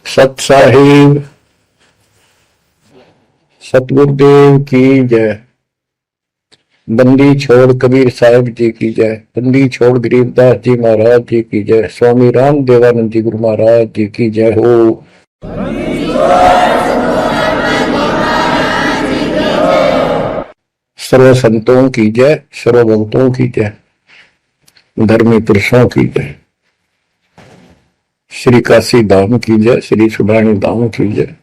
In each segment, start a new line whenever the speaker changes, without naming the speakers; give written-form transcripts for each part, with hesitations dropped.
सत साहिब सतगुरुदेव की जय। बंदी छोड़ कबीर साहिब जी की जय। बंदी छोड़ गरीबदास जी महाराज जी की जय। स्वामी राम देवानंद जी गुरु महाराज जी की जय हो। सर्व संतों की जय, सर्व भक्तों की जय, धर्मी पुरुषों की जय। श्री काशी धाम की जय, श्री सुडानी धाम की जय,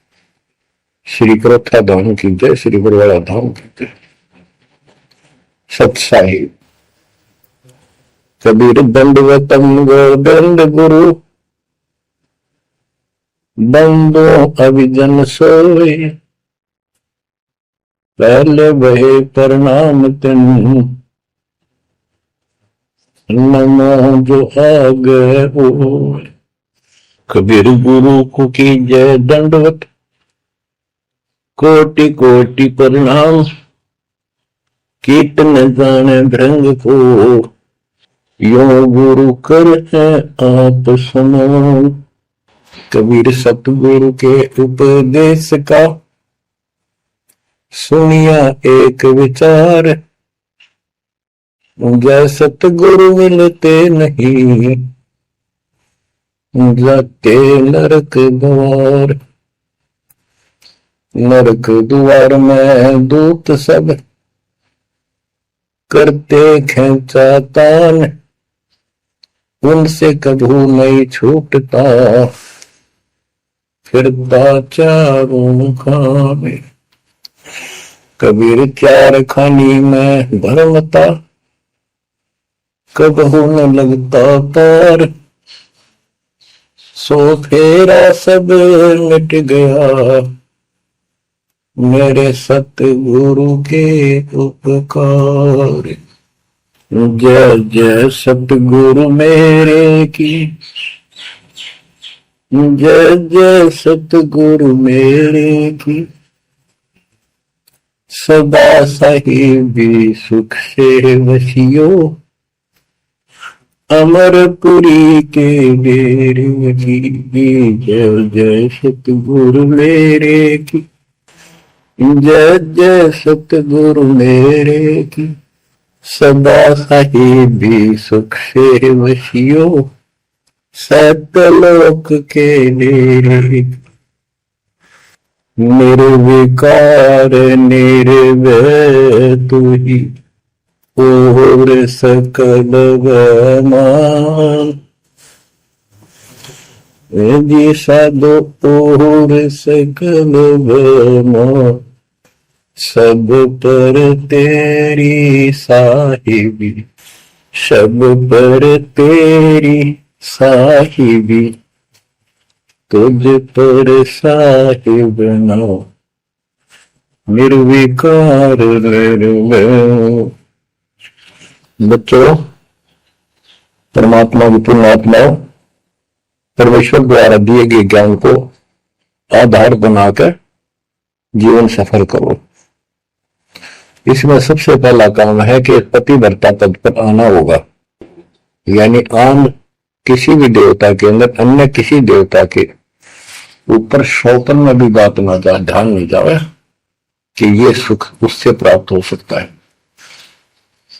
श्री करोथा धाम की जय, श्री बरवाड़ा धाम की जय। सत साहिब कबीर दंडवतम गोदंड गुरु बंदो अभिजन सोए। पहले बहे प्रणाम तिन नमो जो आगे हो। कबीर गुरु को की जय दंडवत कोटि कोटि प्रणाम। कीट न जाने भृंग को यो गुरु कर है आप समान। कबीर सतगुरु के उपदेश का सुनिया एक विचार। जय सतगुरु मिलते नहीं जाते नरक द्वार। नरक द्वार में दूत सब करते खेचा तान। उनसे कभू नहीं छूटता फिरता चारों खाने। कबीर चार खानी में भरमता कबहू न लगता पार। सो फेरा सब मिट गया मेरे सतगुरु के उपकार। जय जय सतगुरु मेरे की जय जय सतगुरु मेरे की। सदा साहिबी सुख से वसियो अमरपुरी के डेरे की। जय जय सतगुरु मेरे की जय जय सतगुरु मेरे की। सदा साहिबी सुख से वसियो सतलोक के डेरे। निर्विकार निर्भय तू ही और सकल मान। जी साधो और सकल मान। सब पर तेरी साहिबी सब पर तेरी साहिबी। तुझ पर साहिब नो निर्विकार निर्भय। बच्चों, परमात्मा की पुण्यात्माओं, परमेश्वर द्वारा दिए गए ज्ञान को आधार बनाकर जीवन सफल करो। इसमें सबसे पहला काम है कि पतिव्रता पद पर आना होगा। यानी आम किसी भी देवता के अंदर अन्य किसी देवता के ऊपर शौतन में भी बात ना जाए, ध्यान नहीं जाए कि ये सुख उससे प्राप्त हो सकता है।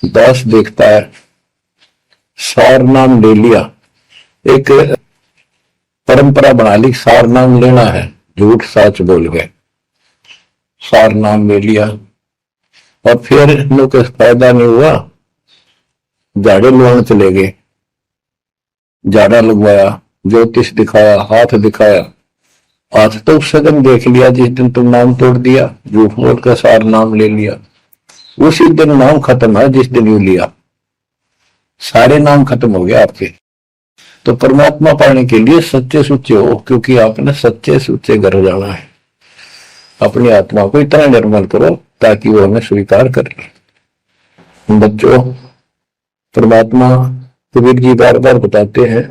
दास देखता है सार नाम ले लिया, एक परंपरा बना ली, सार नाम लेना है, झूठ सच बोल गए, सार नाम ले लिया और फिर लोग फायदा नहीं हुआ, झाड़े लुआने चले गए। झाड़ा लगवाया, ज्योतिष दिखाया, हाथ दिखाया, हाथ तो सगन देख लिया जिस दिन तुम नाम तोड़ दिया, झूठ बोल कर सार नाम ले लिया, उसी दिन नाम खत्म है जिस दिन यू लिया, सारे नाम खत्म हो गया आपके। तो परमात्मा पाने के लिए सच्चे सुच्चे हो, क्योंकि आपने सच्चे सुच्चे घर जाना है। अपनी आत्मा को इतना निर्मल करो ताकि वो हमें स्वीकार कर ले। बच्चों, परमात्मा कबीर जी बार बार बताते हैं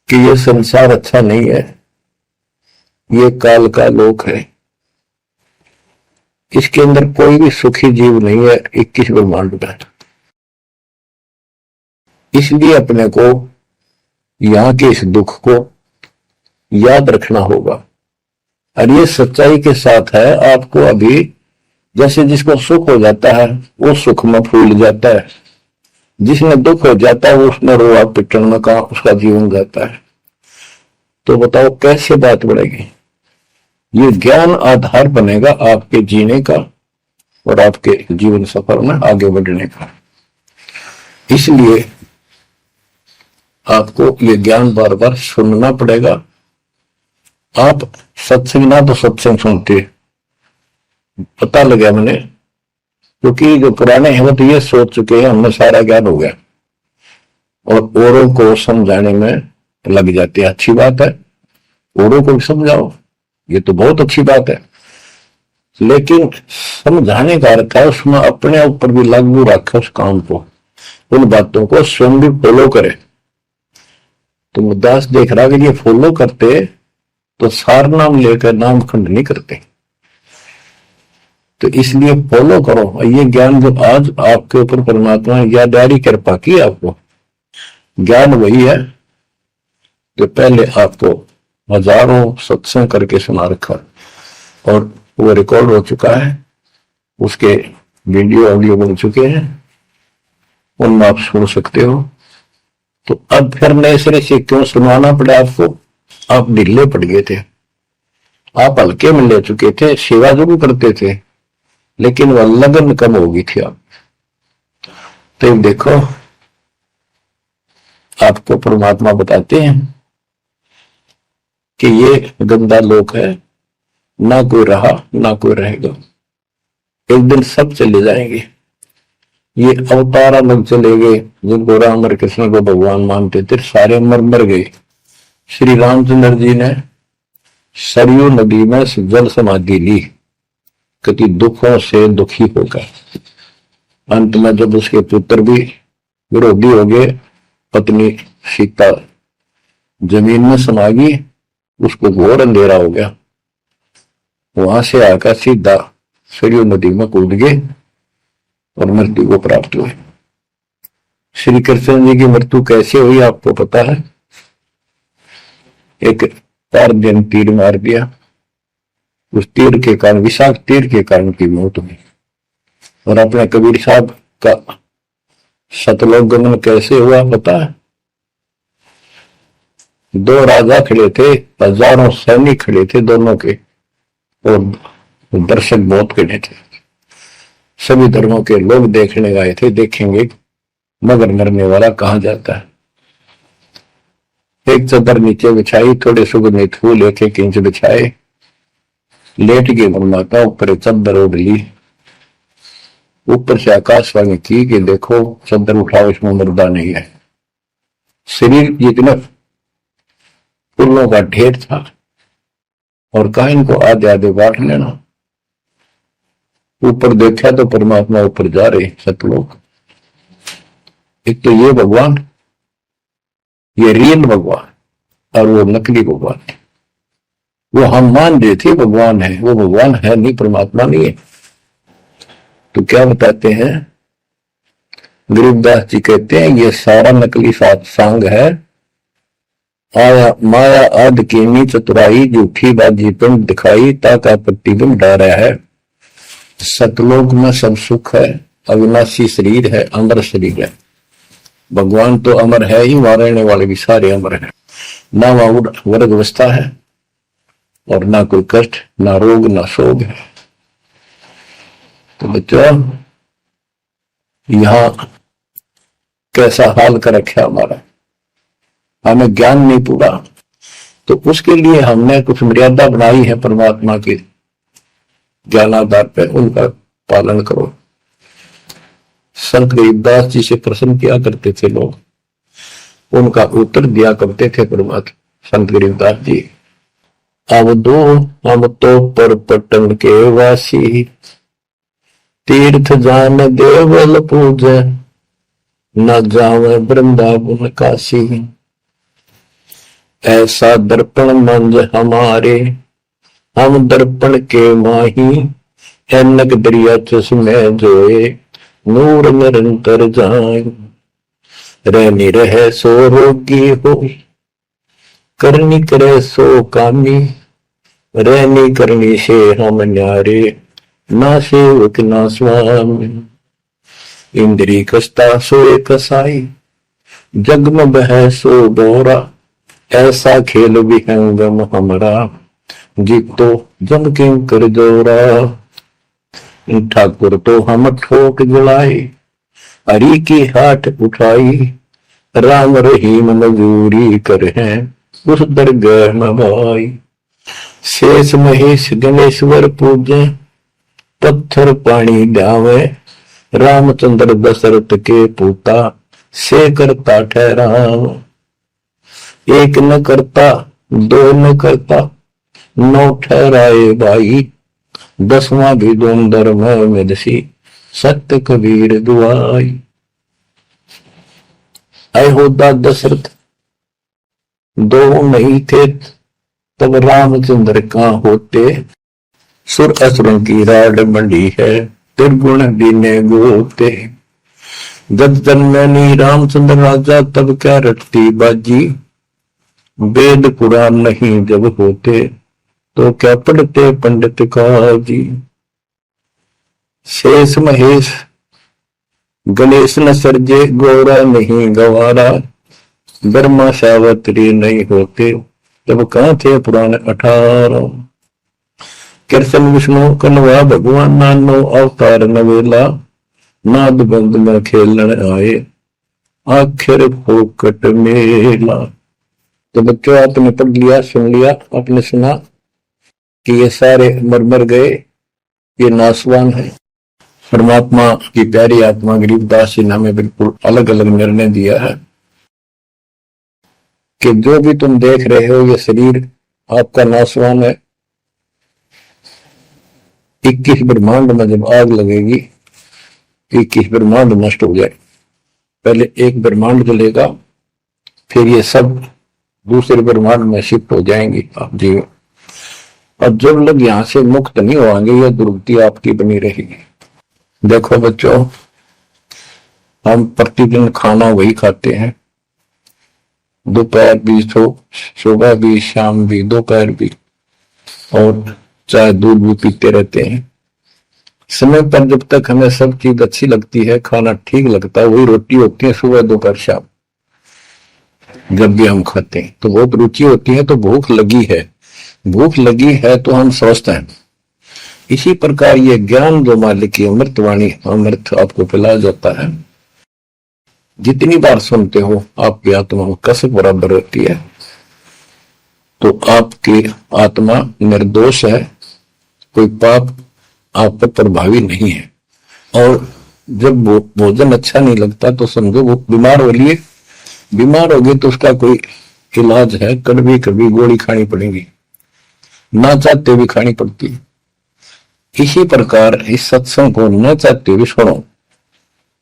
कि ये संसार अच्छा नहीं है, ये काल का लोक है, इसके अंदर कोई भी सुखी जीव नहीं है 21 ब्रह्मांड में। इसलिए अपने को यहाँ के इस दुख को, याद रखना होगा। और ये सच्चाई के साथ है। आपको अभी जैसे जिसको सुख हो जाता है वो सुख में फूल जाता है, जिसने दुख हो जाता है वो उसमें रोआ पिटन में कहा उसका जीवन जाता है। तो बताओ कैसे बात बढ़ेगी। ये ज्ञान आधार बनेगा आपके जीने का और आपके जीवन सफर में आगे बढ़ने का। इसलिए आपको ये ज्ञान बार बार सुनना पड़ेगा। आप सत्संग ना तो सत्संग सुनते, पता लगा मैंने, क्योंकि जो पुराने हैं वो तो ये सोच चुके हैं हमें सारा ज्ञान हो गया और औरों को समझाने में लग जाते हैं। अच्छी बात है, औरों को भी समझाओ, ये तो बहुत अच्छी बात है, लेकिन समझाने का अर्थ है उसमें अपने ऊपर भी लागू रखे उस काम को, उन बातों को स्वयं भी फॉलो करे। तो मुद्दास देख रहा कि ये फॉलो करते तो सार नाम लेकर नाम खंड नहीं करते। तो इसलिए फॉलो करो। ये ज्ञान जो आज आपके ऊपर परमात्मा ने या डायरी कृपा की, आपको ज्ञान वही है जो पहले आपको हजारों सत्संग करके सुना रखा और वो रिकॉर्ड हो चुका है, उसके वीडियो ऑडियो बन चुके हैं, उनमें आप सुन सकते हो। तो अब फिर नए सिरे से क्यों सुनवाना पड़ा आपको? आप ढीले पड़ गए थे, आप हल्के में ले चुके थे, सेवा जरूर करते थे लेकिन वह लगन कम हो गई थी आप। तो देखो आपको परमात्मा बताते हैं कि ये गंदा लोक है, ना कोई रहा ना कोई रहेगा, एक दिन सब चले जाएंगे। ये अवतार अलग चले गए, जिनको राम और कृष्ण को भगवान मानते थे सारे मर गए। श्री रामचंद्र जी ने सरयू नदी में जल समाधि ली, कति दुखों से दुखी होकर। अंत में जब उसके पुत्र भी विरोधी हो गए, पत्नी सीता जमीन में समा गई, उसको घोर अंधेरा हो गया। वहां से आकर सीधा सरयू नदी में कूद गए और मृत्यु को प्राप्त हुए। श्री कृष्ण जी की मृत्यु कैसे हुई आपको पता है? एक तार दिन तीर मार दिया, उस तीर के कारण, विषाक्त तीर के कारण की मौत हुई। और अपने कबीर साहब का सतलोक गमन कैसे हुआ पता है? दो राजा खड़े थे, हजारों सैनिक खड़े थे दोनों के, और दर्शक बहुत खड़े थे, सभी धर्मों के लोग देखने आए थे। देखेंगे मगर मरने वाला कहां जाता है। एक चादर नीचे बिछाई, थोड़े सुगंधित फूल एक एक इंच बिछाए, लेट के माता ऊपर चादर ओढ़ ली, ऊपर से आकाशवाणी की कि देखो चादर उठाओ, इसमें मुर्दा नहीं है। शरीर जितना फूलों का ढेर था और कहा इनको आधे आधे बांट लेना। ऊपर देखा तो परमात्मा ऊपर जा रहे सतलोक। एक तो ये भगवान, ये रियल भगवान और वो नकली भगवान। वो हम मान रहे थे भगवान है, वो भगवान है नहीं, परमात्मा नहीं है। तो क्या बताते हैं गरीबदास जी, कहते हैं ये सारा नकली सांग है। आया माया आद कीनी चतुराई, झूठी बाजी पिंड दिखाई, ताका प्रतिबिंब डारा है। सतलोक में सब सुख है, अविनाशी शरीर है, अमर शरीर है। भगवान तो अमर है ही, मारने वाले भी सारे अमर है। ना वहां वर्ग अवस्था है और ना कोई कष्ट, ना रोग, ना शोक है। तो बच्चों यहां कैसा हाल कर रखा हमारा, हमें ज्ञान नहीं पूरा, तो उसके लिए हमने कुछ मर्यादा बनाई है परमात्मा के ज्ञानाधार पे, उनका पालन करो। संत गरीबदास जी से प्रश्न किया करते थे लोग, उनका उत्तर दिया करते थे परमात्मा संत गरीबदास जी। अब दो हम तो पर पटन के वासी, तीर्थ जान देवल पूजे, न जावे वृंदावन काशी। ऐसा दर्पण मंज हमारे, हम दर्पण के माही, ऐनक दरिया चश्मे जोए, नूर निरंतर जाए। रहनी रहे सो रोगी हो, करनी करे सो कामी, रहनी करनी से हम न्यारे, ना सेवक ना स्वामी। इंद्री कसता सोए कसाई, जग में बह सो बोरा, ऐसा खेल विहंगम हमरा, जीतो जम किं कर जोरा। ठाकुर तो हम ठोक जलाई, हरि की हाथ उठाई, राम रहीम मजूरी कर हैं उस दरगाह में भाई। शेष महेश गणेश्वर पूजे, पत्थर पानी ड्यावे, रामचंद्र दशरथ के पूता, से करता ठहराव। एक न करता दो न करता, नौ ठहराए भाई, 10वां भी धुंधर में दसी, सत्य कबीर दुआई। अयोध्या दशरथ दो नहीं थे, तब रामचंद्र कहाँ होते, सुर असुरों की राड मंडी है, त्रिगुण दीने गोते। जब जन्मनी रामचंद्र राजा, तब क्या रटती बाजी, वेद पुराण नहीं जब होते, तो क्या पढ़ते पंडित काजी। शेष महेश गणेश न सर्जे, गौरा नहीं गवारा, ब्रह्मा सावत्री नहीं होते, तब कहाँ थे पुराण 18। कृष्ण विष्णु कन्वा भगवान, नानो अवतार नवेला, नाद बंद में खेलन आए, आखिर फोकट मेला। तो बच्चों आपने पढ़ लिया, सुन लिया, आपने सुना कि ये सारे मर गए, ये नासवान है। परमात्मा की प्यारी आत्मा गरीबदास जी ने हमें बिल्कुल अलग अलग निर्णय दिया है कि जो भी तुम देख रहे हो ये शरीर आपका नासवान है। 21 ब्रह्मांड में जब आग लगेगी, 21 ब्रह्मांड नष्ट हो जाए, पहले एक ब्रह्मांड जलेगा, फिर ये सब दूसरे ब्रह्मांड में शिफ्ट हो जाएंगे आप जीव। और जब लोग यहां से मुक्त नहीं होंगे, यह दुर्गति आपकी बनी रहेगी। देखो बच्चों, हम प्रतिदिन खाना वही खाते हैं, दोपहर भी, सुबह भी, शाम भी, दोपहर भी, और चाय दूध भी पीते रहते हैं। समय पर जब तक हमें सब चीज अच्छी लगती है, खाना ठीक लगता है, वही रोटी होती है सुबह दोपहर शाम। जब भी हम खाते हैं तो बहुत रुचि होती है, तो भूख लगी है, भूख लगी है तो हम स्वस्थ हैं। इसी प्रकार ये ज्ञान जो मालिक की अमृतवाणी, अमृत आपको पिलाया जाता है, जितनी बार सुनते हो आपकी आत्मा में कसक बराबर होती है। तो आपकी आत्मा निर्दोष है, कोई पाप आप पर प्रभावी नहीं है। और जब भोजन अच्छा नहीं लगता तो समझो वो बीमार हो लिए, बीमार हो गए तो उसका कोई इलाज है, कड़वी कभी गोली खानी पड़ेगी, ना चाहते भी खानी पड़ती है। इसी प्रकार इस सत्संग को न चाहते हुए सुनो,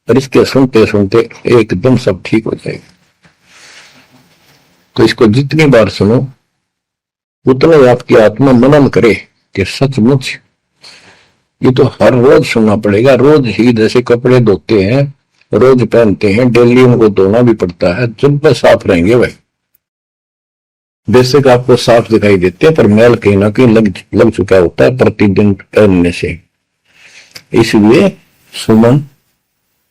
और इसके सुनते सुनते एकदम सब ठीक हो जाएगा। तो इसको जितनी बार सुनो उतना ही आपकी आत्मा मनन करे कि सचमुच ये तो हर रोज सुनना पड़ेगा। रोज ही जैसे कपड़े धोते हैं, रोज पहनते हैं, डेली उनको धोना भी पड़ता है, जब वह साफ रहेंगे भाई। बेशक आपको साफ दिखाई देते हैं, पर मैल कहीं ना कहीं लग चुका होता है प्रतिदिन पहनने से। इसलिए सुमन,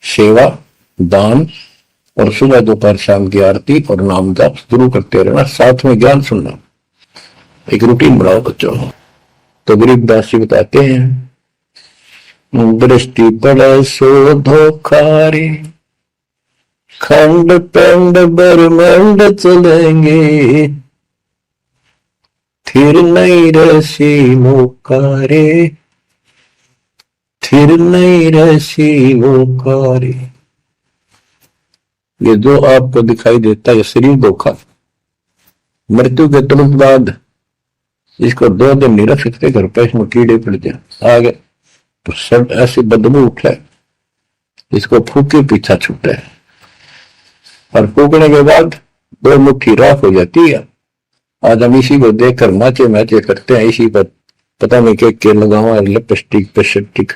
सेवा, दान और सुबह दोपहर शाम की आरती और नाम जाप शुरू करते रहना, साथ में ज्ञान सुनना, एक रूटीन बनाओ बच्चों। तो गरीबदास जी बताते हैं, दृष्टि पड़े सो धोखारे, खंड पेंड बरमंड चलेंगे, थिर नहीं रसी मोकारे, थिर नहीं रसी मोकारे। ये जो आपको दिखाई देता है शरीर धोखा, मृत्यु के तुरंत बाद इसको 2 दिन नहीं रख सकते, घर पे इसमें कीड़े पड़ जाए, आ गए तो सब ऐसी बदबू उठे, इसको फूके पीछा छूटे, और फूकने के बाद 2 मुट्ठी राख हो जाती है। आज हम इसी को देखकर नाचे नाचे करते हैं, इसी पर पता नहीं के लगावा, लिपस्टिक पेस्टिक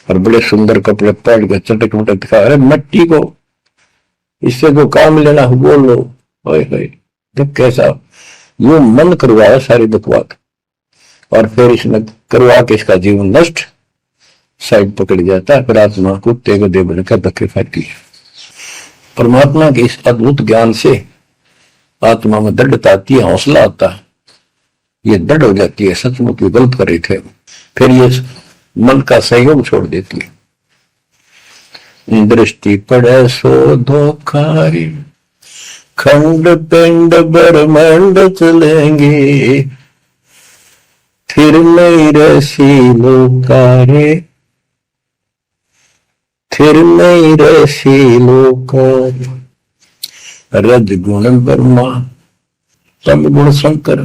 और बड़े सुंदर कपड़े पहन के चटक मटक दिखा। अरे मट्टी को इससे जो काम लेना बोल लो, जब कैसा यो मन करवाया सारी बकवाद, और फिर इसने करवा के इसका जीवन नष्ट साइड पकड़ जाता है। फिर आत्मा को तेग दे बनकर धक्के खाती है। परमात्मा के इस अद्भुत ज्ञान से आत्मा में दृढ़ता आती है, हौसला आता है, ये दृढ़ हो जाती है, सचमुच गलत कर रहे थे। फिर ये मन का सहयोग छोड़ देती है। दृष्टि पड़े सो धोखारी, खंड पिंड ब्रह्मांड चलेंगे, फिर नहीं रसी लोकारे, फिर नहीं रसी लोकारे। रज गुण ब्रह्मा, तम गुण शंकर,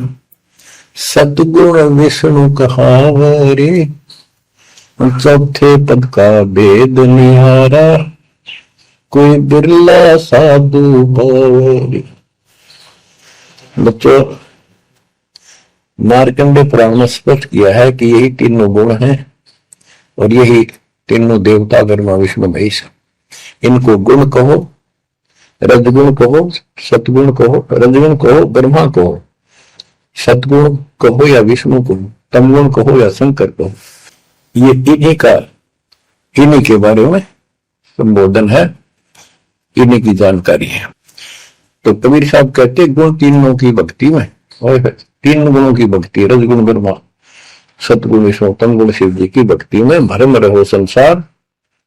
सतगुण विष्णु कहावरे, चौथे पद का भेद निहारा, कोई बिरला साधु पावरे। बच्चों, मार्कंडे पुराण में स्पष्ट किया है कि यही तीनों गुण हैं और यही तीनों देवता ब्रह्मा विष्णु महेश। इनको गुण कहो, रजगुण कहो, सतगुण कहो, रजगुण कहो, ब्रह्मा कहो, सतगुण कहो या विष्णु कहो, तमगुण कहो या शंकर कहो, ये इन्हीं के बारे में संबोधन है, इन्हीं की जानकारी है। तो कबीर साहब कहते गुण तीनों की भक्ति में, और तीन गुणों की भक्ति, रजगुण ब्रह्मा, सतगुण विष्णु, तमगुण शिव जी की भक्ति में भरम रहो संसार,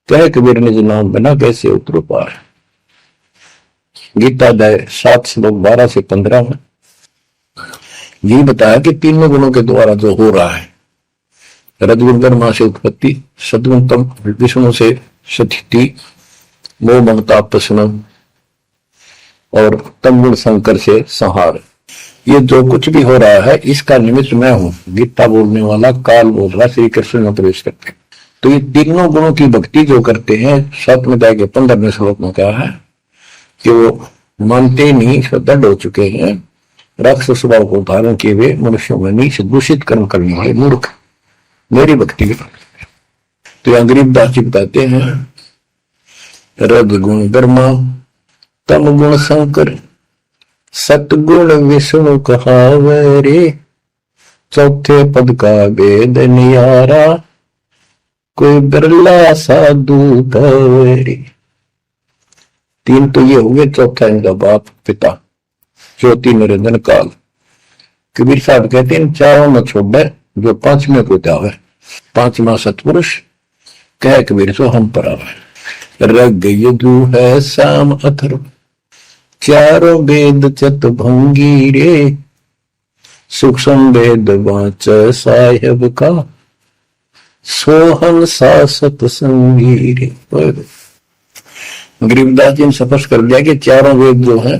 कहे कबीर निज नाम बिना कैसे उतरो पार। गीता अध्याय 7 श्लोक 12 से 15 में यही बताया कि तीनों गुणों के द्वारा जो हो रहा है, रजगुण ब्रह्मा से उत्पत्ति, सतगुण तम विष्णु से स्थिति, मोह ममता प्रश्न, और तमगुण शंकर से संहार। ये जो कुछ भी हो रहा है इसका निमित्त मैं हूं। गीता बोलने वाला काल बोल रहा, श्री कृष्ण में प्रवेश करते। तो ये तीनों गुणों की भक्ति जो करते हैं, 7वें अध्याय के 15वें श्लोक में कहा है कि वो मानते नहीं, दृढ़ हो चुके हैं, राक्षस स्वभाव को धारण किए हुए, मनुष्यों में नीच दूषित कर्म करने वाले मूर्ख मेरी भक्ति में। तो यहाँ गरीबदास जी बताते हैं, रजगुण ब्रह्मा, तम गुण शंकर, सतगुण विष्णु कहावरे, चौथे पद का भेद नियारा, कोई बिरला साधु पावरे। तीन तो ये हो गए, चौथा इनका बाप पिता, ज्योति निरंजन काल। कबीर साहब कहते हैं चारों में छोड़ जो पांचवें को जावे, पांचवा सतपुरुष कह कबीर सो हम पर आवे। रग यदु है शाम अथर्व, चारों वेद चत भंगी रे, सूक्ष्म वेद वाच साहेब का, सोहन सा सतसंगी रे। गरीबदास जी ने स्पष्ट कर दिया कि चारों वेद जो है,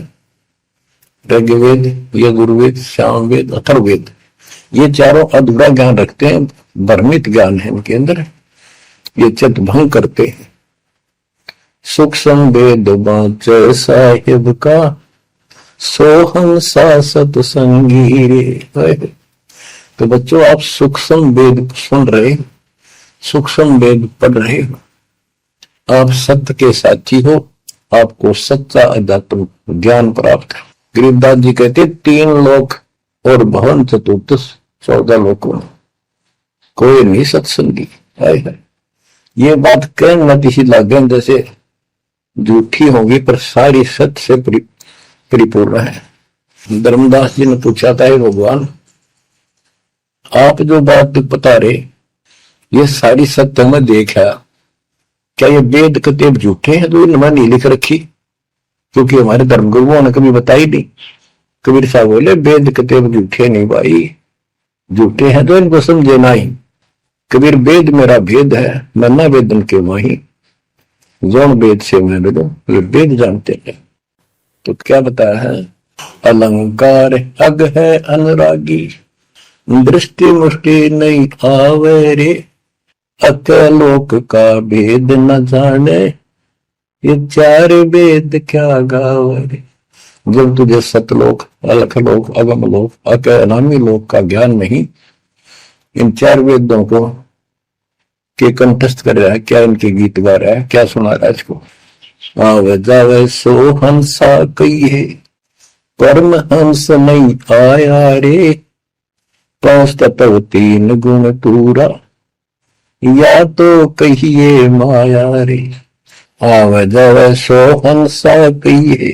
ऋग्वेद, यजुर्वेद, सामवेद, अथर्ववेद, ये चारों अधूरा ज्ञान रखते हैं, भ्रमित ज्ञान है इनके अंदर, ये चित भंग करते हैं। सूक्ष्म वेद वाच साहिब का, सोहम सा सतसंगी रे। तो बच्चों, आप सूक्ष्म वेद सुन रहे, सूक्ष्म वेद पढ़ रहे हो, आप सत्य के साथी हो, आपको सच्चा अध्यात्म ज्ञान प्राप्त है। गरीबदास जी कहते 3 लोक और भवन चतुर्थ 14 लोकों में कोई नहीं सत्संगी है। ये बात कहने मत इसी लागे जैसे झूठी होगी, पर सारी सत्य से परिपूर्ण है। धर्मदास जी ने पूछा था, भगवान आप जो बात बता रहे ये सारी सत्य में देखा, क्या ये वेद कतेब झूठे हैं तो इनमें नहीं लिख रखी? क्योंकि हमारे धर्म गुरुओं ने कभी बताई नहीं। कबीर साहब बोले वेद कतेब झूठे नहीं भाई, झूठे हैं तो इनको समझे नहीं। कबीर वेद मेरा भेद है, मैं न वेदन के माही, जौन वेद से मैं मिलूं, ये वेद जानते हैं। तो क्या बताया है, अलंकार अग है अनुरागी, दृष्टि मुष्टि नहीं आवे रे, अकलोक का भेद न जाने, ये 4 वेद क्या गावे। जब तुझे सतलोक, अलखलोक, अगमलोक, अनामी लोक का ज्ञान नहीं, इन 4 वेदों को के कंठस्थ कर रहा है, क्या इनके गीत गा रहा है, क्या सुना रहा है इसको। आवे जावे सो हंसा कही है, परमहंस नहीं आया रे, 5 तत्व 3 गुण पूरा, या तो कहिए माया रे, आव जव सो हंसा कहिए।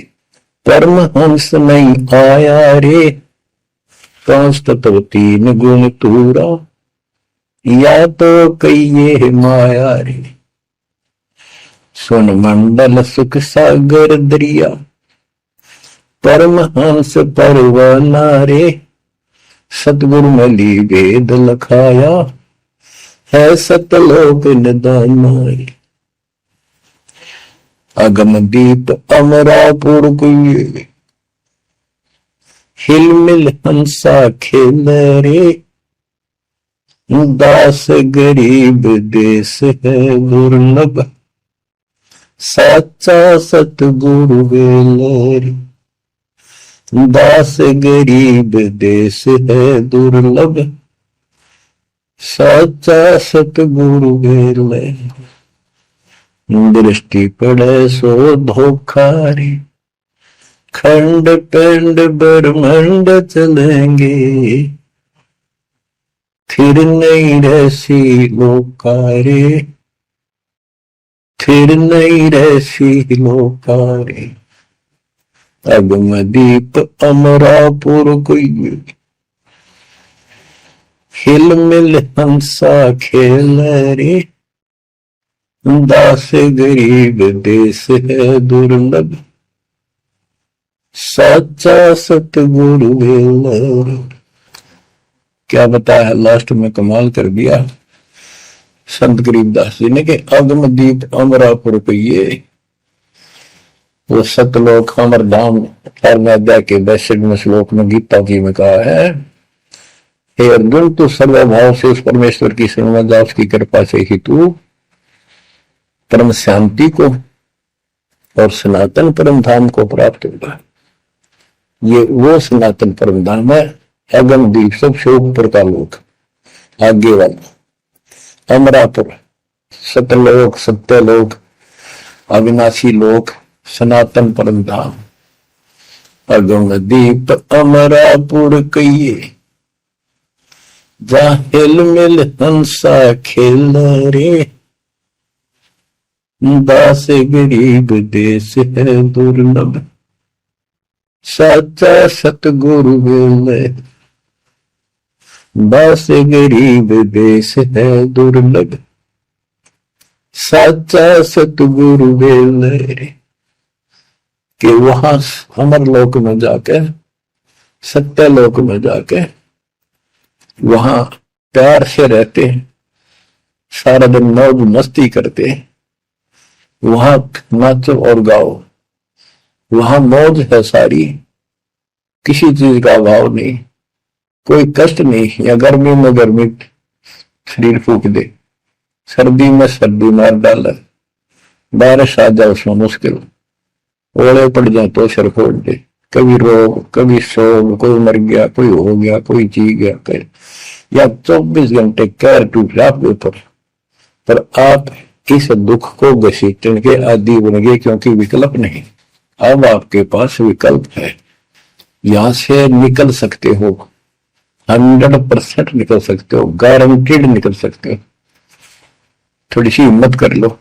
परमहंस नहीं आया रे, 5 तत्व 3 गुण पूरा, या तो कहिए माया रे। सुन मंडल सुख सागर दरिया, परमहंस परवाना रे, सतगुरु मली वेद लखाया, है सतलोक निदाना रे। अगम दीप अमरापुर कुए, हिल मिल हंसा खेल रे, दास गरीब देश है दुर्लभ, साचा सतगुरु वेल। दास गरीब देश है दुर्लभ, साचा सतगुरु वेल। दृष्टि पड़े सो धोखा रे, खंड पिंड ब्रह्मंड चलेंगे, फिर नहीं रहसी लोकारे, फिर नहीं रहसी लोकारे। अगम दीप अमरापुर कोई, हिल मिल हंसा खेल रे, दास गरीब देश है दुर्लभ, साचा सतगुरु वेल। क्या बताया लास्ट में, कमाल कर दिया संत गरीबदास जी ने कि अगम दीप अमरापुर कहिए। वो सतलोक अमर धाम 18वें अध्याय के 62वें श्लोक में गीता जी में कहा है, हे अर्जुन तू सर्वभाव से उस परमेश्वर की शरण जा, उसकी कृपा से ही तू परम शांति को और सनातन परम धाम को प्राप्त होगा। ये वो सनातन परम धाम है, अगम दीप सबसे ऊपर का लोक, आगे वाला अमरापुर, सतलोक सत्यलोक अविनाशी लोक, सनातन परम धाम। अगम दीप अमरापुर कहिए, जा हिल मिल हंसा खेल रे, दास गरीब देश है दुर्लभ, साचा सतगुरु वेल। दास गरीब देश है दुर्लभ, साचा सतगुरु वेल। कि वहां अमर लोक में जाके, सत्य लोक में जाके वहां प्यार से रहते, सारा दिन मौज मस्ती करते, वहां नाचो और गाओ, वहां मौज है सारी, किसी चीज का अभाव नहीं, कोई कष्ट नहीं। या गर्मी में गर्मी शरीर फूक दे, सर्दी में सर्दी मार डाले, बारिश आ जाए उसमें मुश्किल, ओले पड़ जाए तो सर फोड़ दे, कभी रोग कभी शोक, कोई मर गया कोई हो गया कोई जी गया, या 24 घंटे कैर टूट रहा आपके ऊपर, पर आप इस दुख को घसीटने के आदि बन गए, क्योंकि विकल्प नहीं। अब आपके पास विकल्प है, यहां से निकल सकते हो, 100% निकल सकते हो, गारंटीड निकल सकते हो। थोड़ी सी हिम्मत कर लो।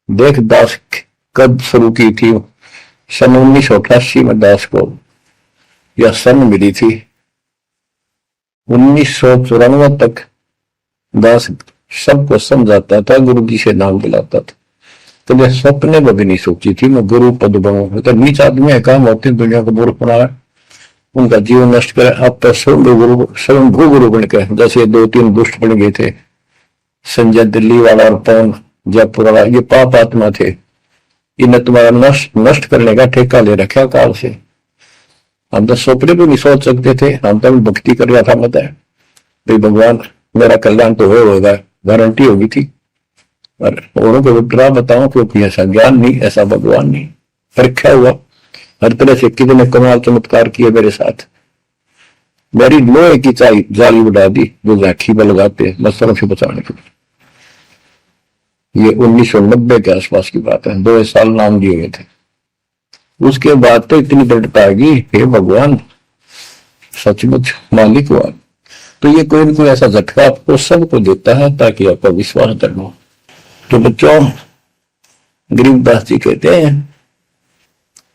देख दास कब शुरू की थी, सन 1988 में दास को यह सन मिली थी। 1994 तक दास सबको समझाता था, गुरु जी से नाम दिलाता था। तो मैं सपने में भी नहीं सोची थी मैं गुरु पद बनूं। तो नीच आदमी है, काम होते दुनिया को मूर्ख बनाए, उनका जीवन नष्ट करे, आप तो स्वयंभू गुरु बन के, जैसे 2-3 दुष्ट बन गए थे, संजय दिल्ली वाला और पवन जयपुर वाला, ये पाप आत्मा थे, इन्हें तुम्हारा नष्ट करने का ठेका ले रखा काल से। हम तो सपने भी नहीं सोच सकते थे, हम तो भक्ति कर रहा था, मत है भाई भगवान मेरा कल्याण तो होगा, गारंटी होगी थी। पर औरों को डरा बताऊं, क्योंकि ऐसा ज्ञान नहीं, ऐसा भगवान नहीं, परीक्षा हुआ हर तरह से। कितने कमाल चमत्कार किए मेरे साथ, मेरी लोहे की जाली उड़ा दी जो राखी में लगाते मच्छरों से बचाने के लिए। ये 1990 के आसपास की बात है, 2 साल नाम दिए गए थे। उसके बाद तो इतनी दृढ़ता आ गई, हे भगवान सचमुच मालिक हुआ। तो ये कोई ना कोई ऐसा झटका आपको सबको देता है ताकि आपका विश्वास दृढ़ हो। तो बच्चों, गरीबदास जी कहते हैं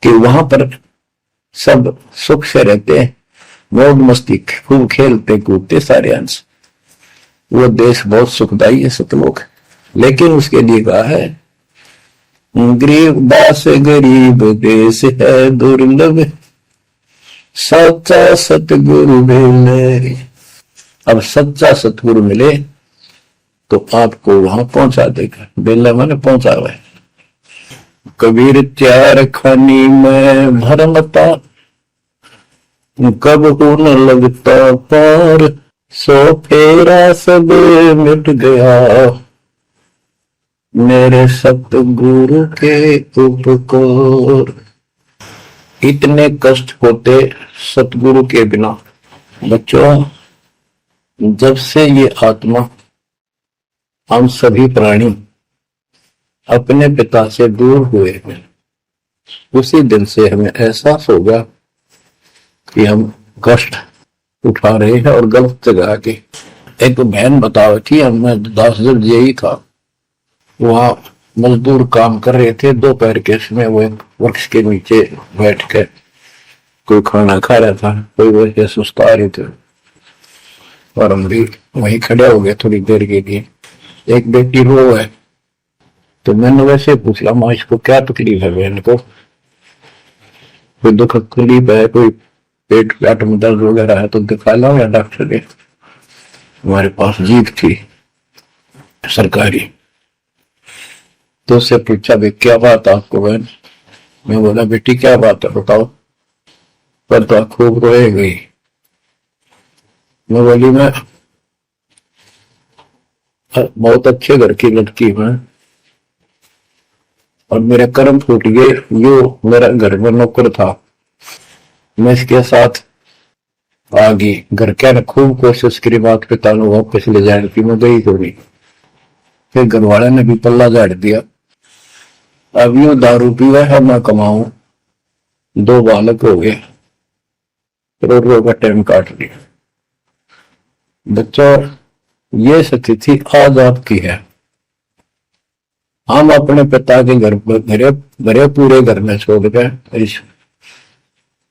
कि वहां पर सब सुख से रहते हैं, मौज मस्ती खूब खेलते कूदते सारे अंश। वो देश बहुत सुखदाई है सतलोक, लेकिन उसके लिए कहा है गरीबदास गरीब देश है दुर्लभ, सच्चा सतगुरु मिले। अब सच्चा सतगुरु मिले तो आपको वहां पहुंचा देगा। बेला मैंने पहुंचा हुआ है। कबीर चार खानी में भरमता, कब हो न लगता पार, सो फेरा सब मिट गया, मेरे सतगुरु के उपकार। इतने कष्ट होते सतगुरु के बिना। बच्चों, जब से ये आत्मा, हम सभी प्राणी अपने पिता से दूर हुए हैं, उसी दिन से हमें एहसास होगा कि हम कष्ट उठा रहे हैं और गलत जगह के। एक बहन बता रही थी, मैं 10 दिन यही था, वहां मजदूर काम कर रहे थे, दोपहर के समय वो एक वृक्ष के नीचे बैठ कर कोई खाना खा रहा था, कोई वैसे सुस्ता रहे थे और हम भी वहीं खड़े हो गए थोड़ी देर के लिए। एक बेटी रो है, तो मैंने वैसे पूछा, माँ इसको क्या तकलीफ है बहन को, कोई दुख तकलीफ है, कोई पेट में दर्द वगैरह है तो दिखा लो या डॉक्टर के। हमारे पास जीप थी सरकारी, तो उससे पूछा भाई क्या बात आपको बहन। मैं बोला बेटी क्या बात है बताओ, पर तो खूब रोए गई। मैं बोली मैं बहुत अच्छे घर की लड़की हूं और मेरे कर्म फूट गए। यो मेरा घर में नौकर था, मैं इसके साथ आ गई। घर क्या ने खूब कोशिश करी माता पिता ने वापस ले जाने की, मैं गई थोड़ी, फिर घर वाले ने भी पल्ला झाड़ दिया। अब यू दारू पीवा है, मैं कमाऊं, 2 बालक हो गए, रो का टाइम काट लिया। बच्चों, ये स्थिति आज आपकी है। हम अपने पिता के घर घरे पूरे घर में छोड़ गए, इस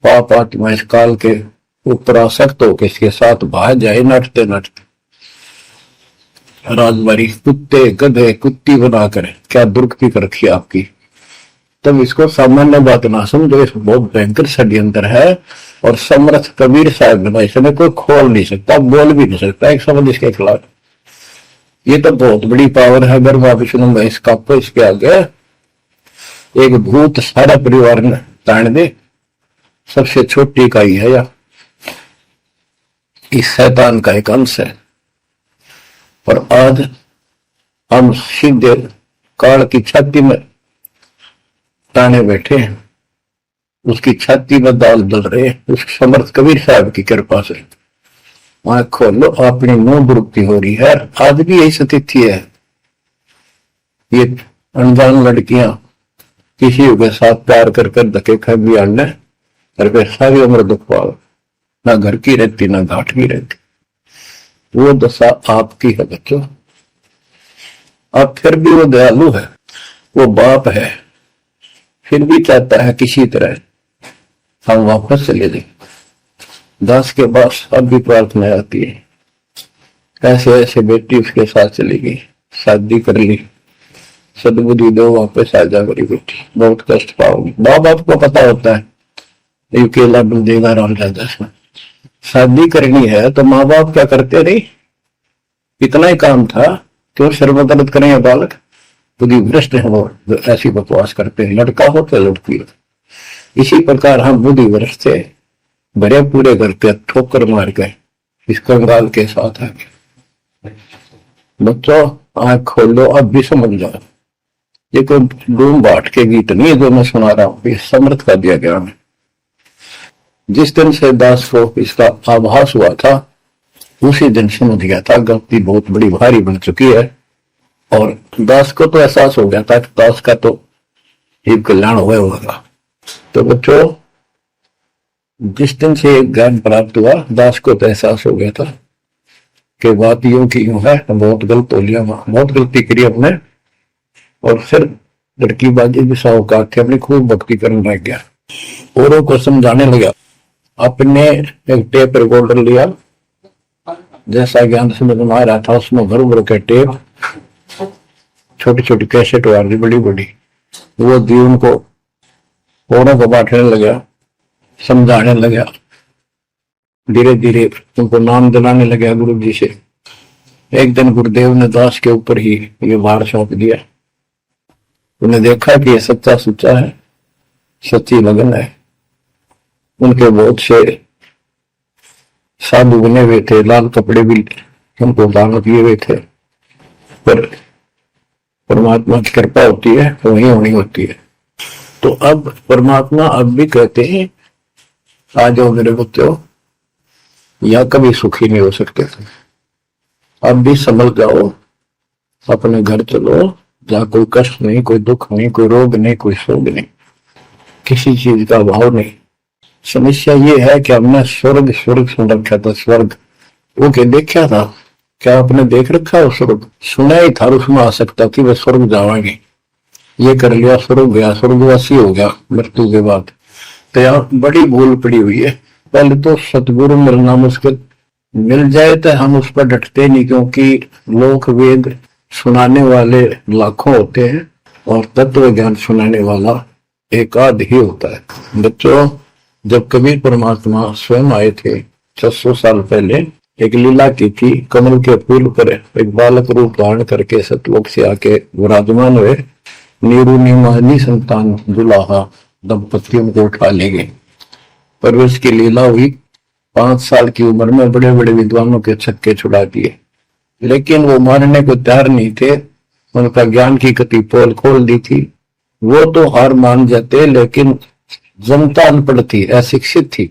पाप आत्मा इस काल के ऊपर आसक्त होकर इसके साथ भाग जाए नटते नटते। राजबारी कुत्ते गधे कुत्ती बनाकर क्या दुर्गति कर रखी आपकी। तब इसको सामान्य बात ना समझो, इस बहुत भयंकर षड्यंत्र है। और समर्थ कबीर साहब ने इसने कोई खोल नहीं सकता, बोल भी नहीं सकता एक शब्द इसके खिलाफ। ये तो बहुत बड़ी पावर है। अगर मैं विष्णु में इसका इसके आगे एक भूत सारा परिवार ने तान दे, सबसे छोटी इकाई है या इस शैतान का एक अंश है। और आज हम सीधे काल की छाती में ताने बैठे हैं, उसकी छाती में दाल डल रहे हैं, उस समर्थ कबीर साहब की कृपा से। आंख खोलो, अपनी मुंह बुरुक्ति हो रही है। आज भी यही स्थिति है। ये अनजान लड़कियां किसी के साथ प्यार कर धक्के खा भी आने और फिर सारी उम्र दुख पाओ, ना घर की रहती ना घाट की रहती। वो दशा आपकी है बच्चों। अब फिर भी वो दयालु है, वो बाप है, फिर भी चाहता है किसी तरह हम वापस चले जाए। दास के पास अब भी प्रार्थना आती है, ऐसे ऐसे बेटी उसके साथ चली गई, शादी कर ली, सदबुद्धि दो वापस आ जा मेरी बेटी, बहुत कष्ट पाओगी। माँ बाप को पता होता है ये अकेला डूब देगा राम राजा में। शादी करनी है तो माँ बाप क्या करते नहीं, इतना ही काम था, क्यों शर्म दर्द करें बालक। बुद्धि भ्रष्ट है वो, ऐसी बकवास करते हैं, लड़का हो तो लड़की हो। इसी प्रकार हम बुद्धि भ्रष्ट थे, बड़े पूरे घर पे ठोकर मार गए इस कंगाल के साथ आके। बच्चों आंख खोल लो, अब भी समझ जाओ। ये कोई डूम बाट के गीत नहीं है जो मैं सुना रहा हूं, ये समर्थ का दिया गया है। जिस दिन से दास को इसका आभास हुआ था उसी दिन समझ गया था गलती बहुत बड़ी भारी बन चुकी है। और दास को तो एहसास हो गया था कि दास का तो जीव कल्याण हुआ होगा। तो बच्चों, जिस दिन से ज्ञान प्राप्त हुआ, दास को तो एहसास हो गया था कि बात यूं की यूं है, बहुत गलत हो लिया, बहुत गलती करी अपने। और फिर लड़की बाजी भी साहूकार थे, अपनी खूब भक्ति करने लग गया, औरों को समझाने लगा। अपने एक टेप रिकॉर्डर लिया, जैसा ज्ञान समझ में आ रहा था उसमें भर भर के टेप, छोटी छोटी कैसेट वाली बड़ी बड़ी, वो दी उनको, औरों को बांटने लगा, समझाने लगा, धीरे धीरे उनको नाम दिलाने लगा गुरु जी से। एक दिन गुरुदेव ने दास के ऊपर ही ये भार सौंप दिया। उन्हें देखा कि ये सच्चा सुच्चा है, सच्ची लगन है। उनके बहुत से साधु बने हुए थे, लाल कपड़े भी उनको दान किए हुए थे, पर परमात्मा की कृपा होती है तो वही होनी होती है। तो अब परमात्मा अब भी कहते हैं, आ जाओ मेरे बच्चों, या कभी सुखी नहीं हो सकते थे, अब भी संभल जाओ, अपने घर चलो, जहां कोई कष्ट नहीं, कोई दुख नहीं, कोई रोग नहीं, कोई शोक नहीं, किसी चीज का अभाव नहीं। समस्या ये है कि हमने स्वर्ग स्वर्ग सुन रखा था, स्वर्ग वो के देखा था, क्या आपने देख रखा है स्वर्ग? सुना ही था, उसमें आ सकता कि वह स्वर्ग जावाएंगे, ये कर लिया स्वर्ग गया, स्वर्गवासी हो गया मृत्यु के बाद। तो यहाँ बड़ी भूल पड़ी हुई है। पहले तो सतगुरु मिलना मुश्किल, मिल जाए तो हम उस पर डटते नहीं, क्योंकि लोक वेद सुनाने वाले लाखों होते हैं और तत्व ज्ञान सुनाने वाला एक आध ही होता है। बच्चों, जब कबीर परमात्मा स्वयं आए थे 600 साल पहले, एक लीला की थी, कमल के फूल पर एक बालक रूप धारण करके सतलोक से आके विराजमान हुए, नीरू नीमानी संतान दुलाहा दंपतियों को उठा ले गए। पर उसकी लीला हुई, 5 साल की उम्र में बड़े बड़े विद्वानों के छक्के छुड़ा दिए, लेकिन वो मानने को तैयार नहीं थे। उनका ज्ञान की कति पोल खोल दी थी, वो तो हार मान जाते, लेकिन जनता अनपढ़ थी, अशिक्षित थी।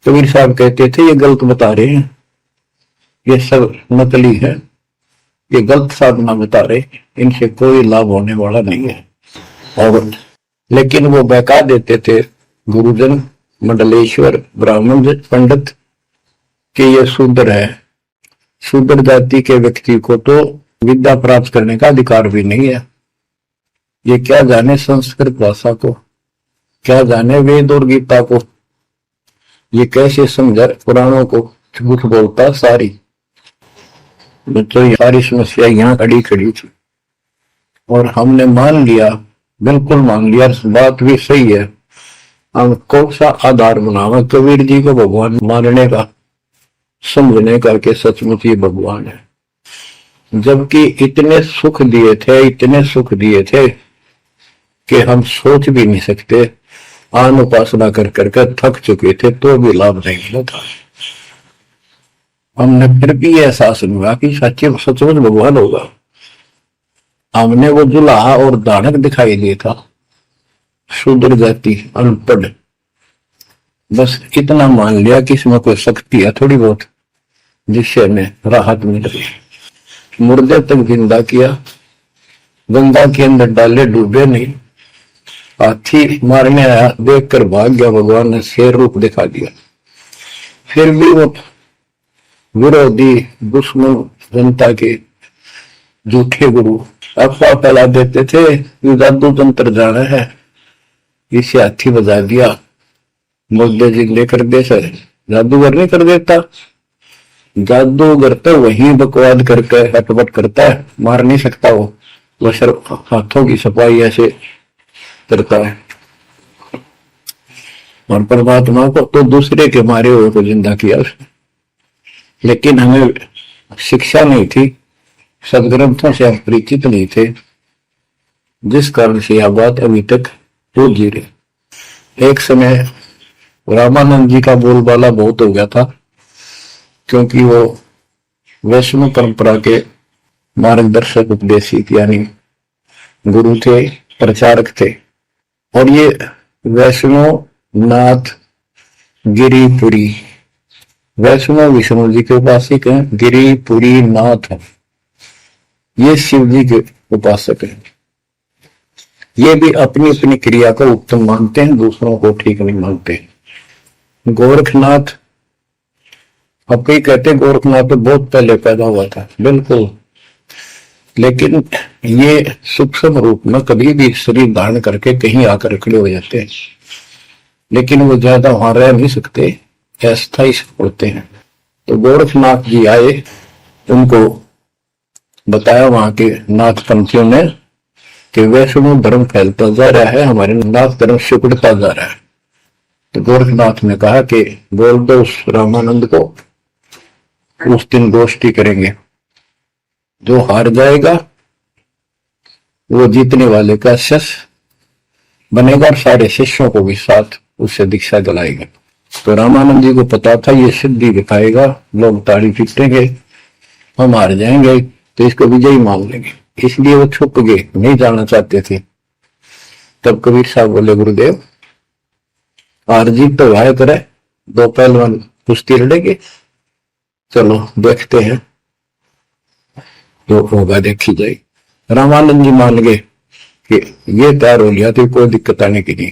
कबीर साहब कहते थे, ये गलत बता रहे हैं, ये सब नकली है, ये गलत साधना बता रहे, इनसे कोई लाभ होने वाला नहीं है। और लेकिन वो बहका देते थे गुरुजन, मंडलेश्वर, ब्राह्मण पंडित, कि ये शूद्र है, शूद्र जाति के व्यक्ति को तो विद्या प्राप्त करने का अधिकार भी नहीं है, ये क्या जाने संस्कृत भाषा को, क्या जाने वेद और गीता को, ये कैसे समझा पुराणों को, झूठ बोलता सारी। तो ये सारी समस्या यहाँ खड़ी थी और हमने मान लिया, बिल्कुल मान लिया, बात भी सही है। हम कौन सा आधार बनावा कबीर जी को भगवान मानने का, समझने का कि सचमुच ही भगवान है, जबकि इतने सुख दिए थे, इतने सुख दिए थे कि हम सोच भी नहीं सकते। आन उपासना कर करके थक चुके थे तो भी लाभ नहीं मिला था। हमने फिर भी एहसास नहीं हुआ कि सच्चे सचमुच भगवान होगा। हमने वो जुलाहा और दानक दिखाई दिया था, शूद्र जाति, अनपढ़, बस इतना मान लिया कि इसमें कोई शक्ति है थोड़ी बहुत, जिससे हमें राहत मिल रही। मुर्दे तक जिंदा किया, गंगा के अंदर डाले, डूबे नहीं। हाथी मारने आया, देखकर भाग गया, भगवान ने शेर रूप दिखा दिया। फिर भी वो विरोधी दुश्मन जनता के झूठे गुरु अफवाह फैला देते थे, ये जादू तंत्र जाना है, इसे हाथी बजा दिया, मुद्दे जिंदे कर दे। सर जादूगर नहीं कर देता, जादूगर तो वही बकवाद करके हटपट करता है, मार नहीं सकता वो सिर्फ हाथों की सफाई ऐसे करता है। और परमात्मा को तो दूसरे के मारे हुए को जिंदा किया उसने। लेकिन हमें शिक्षा नहीं थी, सदग्रंथों से हम परिचित नहीं थे, जिस कारण से यह बात अभी तक हो जी रही। एक समय रामानंद जी का बोलबाला बहुत हो गया था, क्योंकि वो वैष्णव परंपरा के मार्गदर्शक उपदेशित यानी गुरु थे, प्रचारक थे। और ये वैष्णव नाथ गिरिपुरी, वैष्णव विष्णु जी के उपासक हैं, गिरिपुरी नाथ है, ये शिव जी के उपासक हैं। ये भी अपनी अपनी क्रिया को उत्तम मानते हैं, दूसरों को ठीक नहीं मानते। गोरखनाथ, अब कई कहते हैं गोरखनाथ तो बहुत पहले पैदा हुआ था, बिल्कुल, लेकिन ये सूक्ष्म रूप में कभी भी शरीर धारण करके कहीं आकर खड़े हो जाते हैं, लेकिन वो ज्यादा वहां रह नहीं सकते, अस्थायी होते हैं। तो गोरखनाथ जी आए, उनको बताया वहां के नाथ पंथियों ने कि वैष्णव धर्म फैलता जा रहा है, हमारे नाथ धर्म सिकुड़ता जा रहा है। तो गोरखनाथ ने कहा कि बोल दो उस रामानंद को, उस दिन गोष्ठी करेंगे, जो हार जाएगा वो जीतने वाले का शिष्य बनेगा और सारे शिष्यों को भी साथ उससे दीक्षा दिलाएगा। तो रामानंद जी को पता था ये सिद्धि दिखाएगा, लोग ताड़ी पीटेंगे, हम हार जाएंगे तो इसको विजयी मान लेंगे, इसलिए वो छुप गए, नहीं जाना चाहते थे। तब कबीर साहब बोले, गुरुदेव हार जीत तो है करे, दो पहलवान कुश्ती लड़ेंगे, चलो देखते हैं, जो होगा देखी जाए। रामानंद जी मान गए कि ये तैयार हो गया तो कोई दिक्कत आने की नहीं।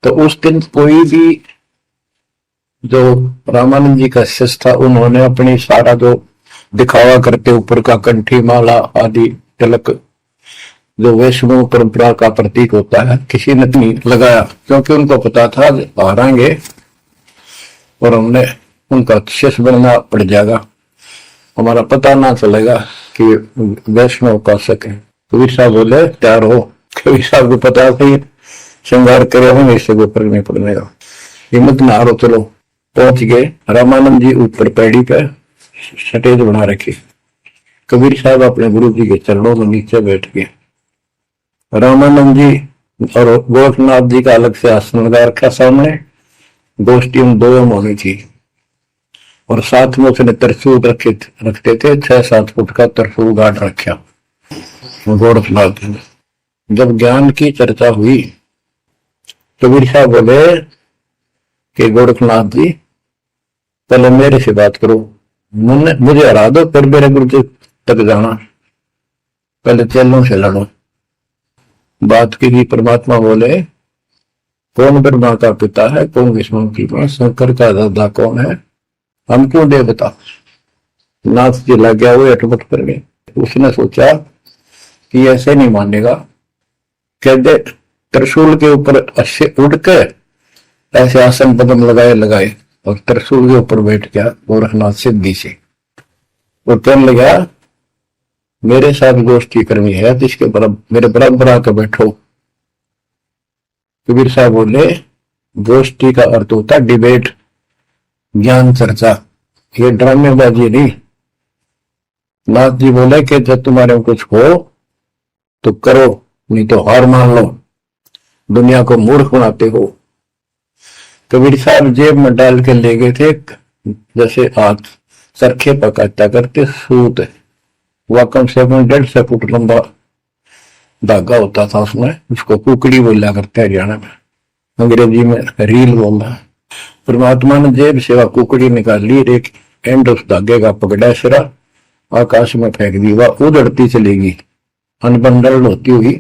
तो उस दिन कोई भी जो रामानंद जी का शिष्य था, उन्होंने अपनी सारा जो दिखावा करते ऊपर का कंठी माला आदि तिलक जो वैष्णव परंपरा का प्रतीक होता है, किसी ने नहीं लगाया, क्योंकि उनको पता था हारेंगे और हमने उनका शिष्य बनना पड़ जाएगा, हमारा पता ना चलेगा कि वैष्णव का शक है। कबीर साहब बोले तैयार हो। कबीर साहब को पता था श्रृंगार करे होंगे, इससे कोई फर्क नहीं पड़ने का, हिम्मत ना हारो, चलो। पहुंच गए, रामानंद जी ऊपर पैड़ी पे स्टेज बना रखी, कबीर साहब अपने गुरु जी के चरणों में नीचे बैठ गए। रामानंद जी और गोरखनाथ जी का अलग से आसन लगा रखा सामने, गोष्ठी उन दोनों में होनी थी, और साथ में उसने त्रिशूल रखते थे, 6-7 फुट का त्रिशूल गाड़ रखा गोरखनाथ ने। जब ज्ञान की चर्चा हुई, कबीर साहब बोले कि गोरखनाथ जी पहले मेरे से बात करो, मुझे हरा दो, फिर मेरे गुरु जी तक जाना, पहले चेलों से लड़ो। बात की परमात्मा बोले, कौन ब्रह्मा का पिता है, कौन विष्णु की मां, शंकर का दादा कौन है, हम क्यों दे बता। नाथ जी लग गया, वो अटपट कर गए। उसने सोचा कि ऐसे नहीं मानेगा, कह दे त्रिशूल के ऊपर अच्छे उड़ के ऐसे आसन पदम लगाए और त्रिशूल के ऊपर बैठ गया गोरखनाथ सिद्धि से, और कहने लगा मेरे साथ गोष्ठी करनी है तो इसके मेरे बराबर आकर बैठो। कबीर साहब बोले गोष्ठी का अर्थ होता है डिबेट, ज्ञान चर्चा, ये ड्रामेबाजी नहीं। नाथ जी बोले कि जब तुम्हारे में कुछ हो तो करो, नहीं तो हार मान लो, दुनिया को मूर्ख बनाते हो। कबीर साहब जेब में डाल के ले गए थे, जैसे हाथ सरखे पकाता करते सूत, वह कम से कम 1.5 फुट लंबा धागा होता था उसमें, उसको कुकड़ी बोला करते हरियाणा में, अंग्रेजी में रील बोलना। परमात्मा ने जेब से वह कुकड़ी निकाल ली, एक एंड उस धागे का पकड़ा, सिरा आकाश में फेंक दी, वह उड़ती चलेगी अनबंडल होती हुई,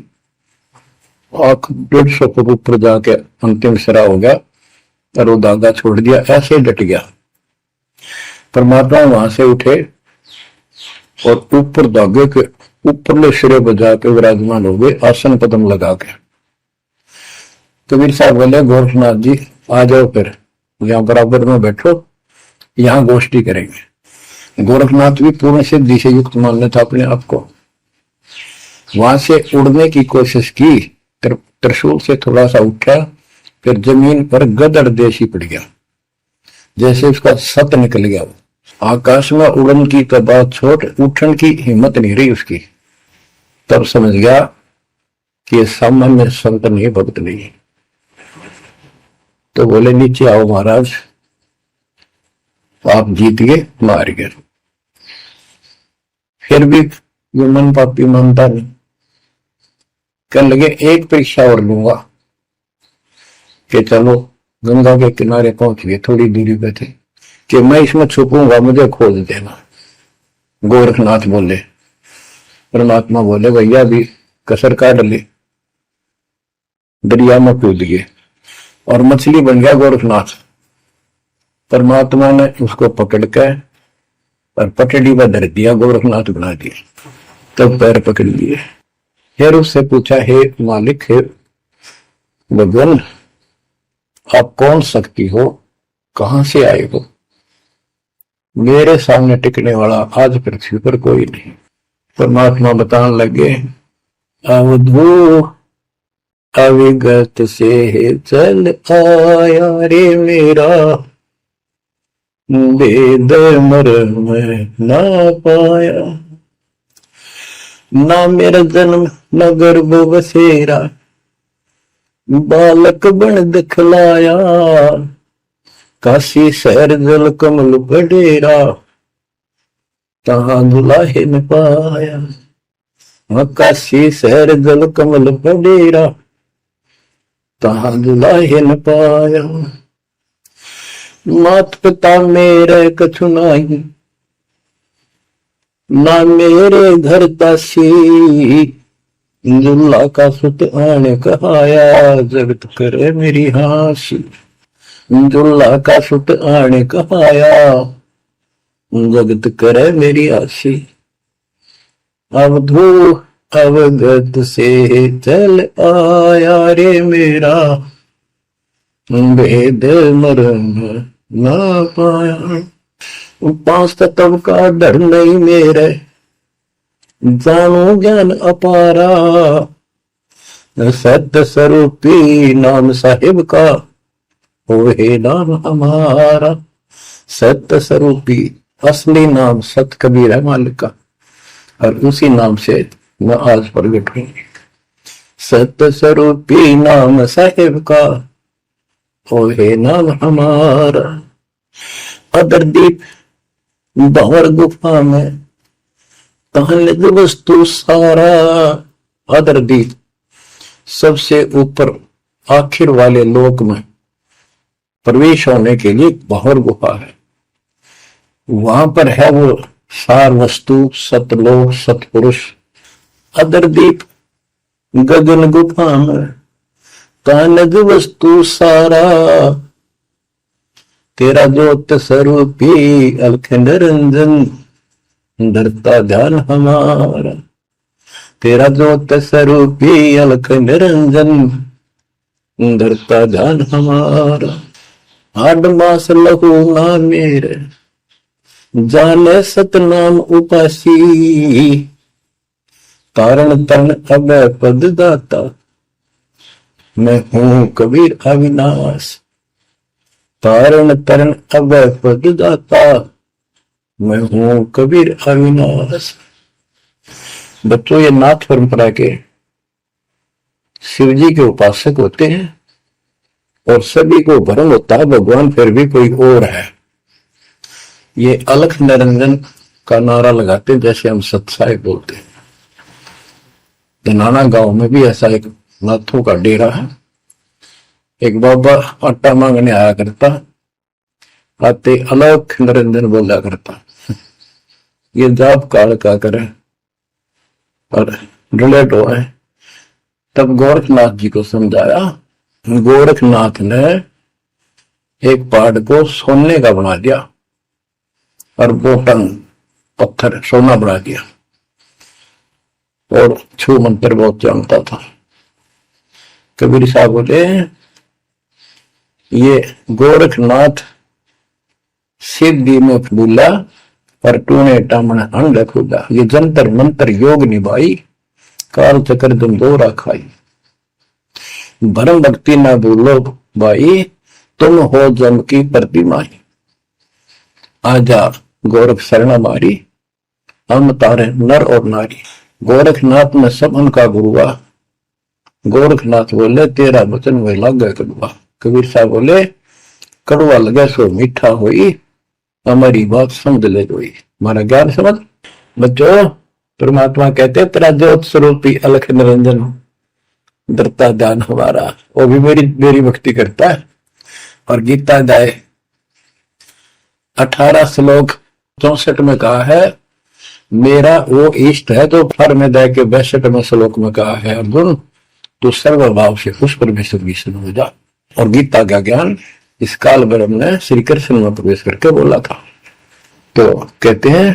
150 फुट ऊपर जाके अंतिम सिरा हो गया और वो धागा छोड़ दिया, ऐसे डट गया। परमात्मा वहां से उठे और ऊपर धागे के ऊपरले सिरे पर जाके विराजमान हो गए, आसन पदम लगा के। कबीर साहब बोले गोरखनाथ जी आ जाओ, फिर यहाँ बराबर में बैठो, यहाँ गोष्ठी करेंगे। गोरखनाथ भी पूर्ण सिद्धि से युक्त मान लेता अपने आप को। वहां से उड़ने की कोशिश की, त्रिशूल से थोड़ा सा उठा, फिर जमीन पर गदड़ देशी पड़ गया, जैसे उसका सत निकल गया। आकाश में उड़न की तो बात छोड़, उठन की हिम्मत नहीं रही उसकी। तब समझ गया कि ये सामान्य संत नहीं, भक्त नहीं। तो बोले नीचे आओ महाराज, आप जीत गए, मार गए। फिर भी ये मन पापी मानता नहीं, कहने लगे एक परीक्षा और लूंगा, कि चलो गंगा के किनारे पहुंच गए, थोड़ी दूरी पे थे, कि मैं इसमें छुपूंगा, मुझे खोज देना। गोरखनाथ बोले, परमात्मा बोले भैया भी कसर काट ले, दरिया में कूद गए और मछली बन गया गोरखनाथ। परमात्मा ने उसको पकड़ के और पटड़ी पर धर दिया, गोरखनाथ बना दिया। तब पैर पकड़ लिए। फिर उससे पूछा, हे मालिक, हे भगवान, आप कौन शक्ति हो, कहां से आए हो? मेरे सामने टिकने वाला आज पृथ्वी पर कोई नहीं। परमात्मा बताने लगे, अवधू अविगत से चल आया रे मेरा, वेद मर्म ना पाया। ना मेरा जन्म न गर्भ बसेरा, बालक बन दिखलाया। काशी शहर जल कमल बडेरा, तहां दुलाहे न पाया। काशी शहर जल कमल बडेरा, तहां दुलाहे न पाया। मात पिता मेरे कछु नाही, ना मेरे घर दासी। दुल्ला का सुत आने कहाया, जगत करे मेरी हासी। दुल्ला का सुत आने कहाया, जगत करे मेरी हासी। अवधू अवगत से चल आया रे मेरा, भेद मर्म ना पाया। 5 तत्व का डर नहीं मेरे, जानू ज्ञान अपारा। सत्य स्वरूपी नाम साहिब का, होए नाम हमारा। सत्य स्वरूपी असली नाम सत कबीर है मालिक का, और उसी नाम से मैं आज प्रकट हूं। सत्य स्वरूपी नाम साहिब का, होए नाम हमारा। अदरदीप भंवर गुफा में तहलग वस्तु सारा। अदरदीप सबसे ऊपर आखिर वाले लोक में प्रवेश होने के लिए भंवर गुफा है। वहां पर है वो सार वस्तु, सतलोक, सतपुरुष। अदरदीप गगन गुफा में तहलग वस्तु सारा। तेरा ज्योत स्वरूपी अलख निरंजन, धरता ध्यान हमारा। तेरा ज्योत स्वरूपी अलख निरंजन, धरता ध्यान हमारा। 8 मास लहू ना मेरे, जाने सतनाम उपासी। तारण तरण अभय पद दाता, मैं हूं कबीर अविनाश। तारण तरण अभय पद दाता, मैं हूं कबीर अविनाश। बच्चों, ये नाथ परंपरा के शिव जी के उपासक होते हैं और सभी को भ्रम होता है भगवान फिर भी कोई और है। ये अलख निरंजन का नारा लगाते हैं, जैसे हम सत्साई बोलते हैं। धनाना गांव में भी ऐसा एक नाथों का डेरा है। एक बाबा आटा मांगने आया करता, आते अलख निरंजन बोला करता। ये जाप काल का करे और रिलेट हो है। तब गोरखनाथ जी को समझाया। गोरखनाथ ने एक पहाड़ को सोने का बना दिया और वो टन पत्थर सोना बना दिया, और छू मंत्र बहुत जानता था। कबीर साहब बोले, ये गोरखनाथ सिद्धि में फूला और टूने टामण अंड खुला। ये जंतर मंत्र योग निभाई, काल चक्र दंदोरा खाई। भरम भक्ति न भूलो भाई, तुम हो जम की प्रतिमाई। आजा गोरख शरण मारी, हम तारे नर और नारी। गोरखनाथ में सब उनका गुरुआ। गोरखनाथ बोले, तेरा वचन में लागे कड़वा। कबीर साहब बोले, कड़वा लगे सो मीठा होई, हमारी बात समझ ले जोई। हमारा ज्ञान समझ। बच्चों, परमात्मा कहते हैं, तेरा ज्योत स्वरूपी अलख निरंजन, डरता ध्यान हमारा। वो भी मेरी भक्ति करता है। और गीता अध्याय 18 श्लोक 64 में कहा है, मेरा वो इष्ट है। तो फर में दे के 62वें श्लोक में कहा है, अर्जुन तो सर्वभाव से उस परमेश्वर की शरण हो जा। और गीता का ज्ञान इस काल ब्रह्म ने श्री कृष्ण में प्रवेश करके बोला था। तो कहते हैं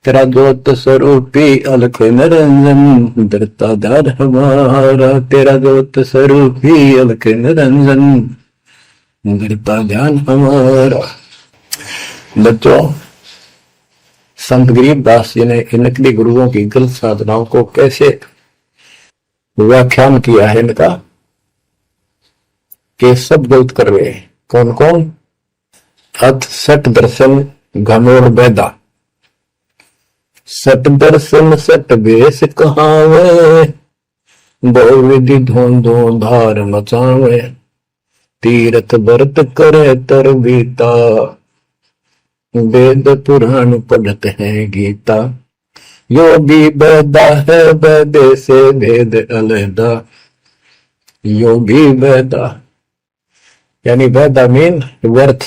तेरा ज्योत स्वरूपी अलख निरंजन धरता धार हमारा, तेरा ज्योत स्वरूपी अलख निरंजन धरता ध्यान हमारा। बच्चों, संत गरीबदास जी ने इन नकली गुरुओं की गलत साधनाओं को कैसे व्याख्यान किया है इनका, कि सब गलत कर रहे हैं। कौन कौन? अथ सट दर्शन घनोर बैदा, सट दर्शन सट बेस कहावे, बहु विधि धोंधो धार मचावे, तीर्थ व्रत करे तर बीता, वेद पुराण पढ़ते हैं गीता, योगी बैदा है बैदे से भेद अलहदा, योगी बैदा यानी वैदा मीन व्यर्थ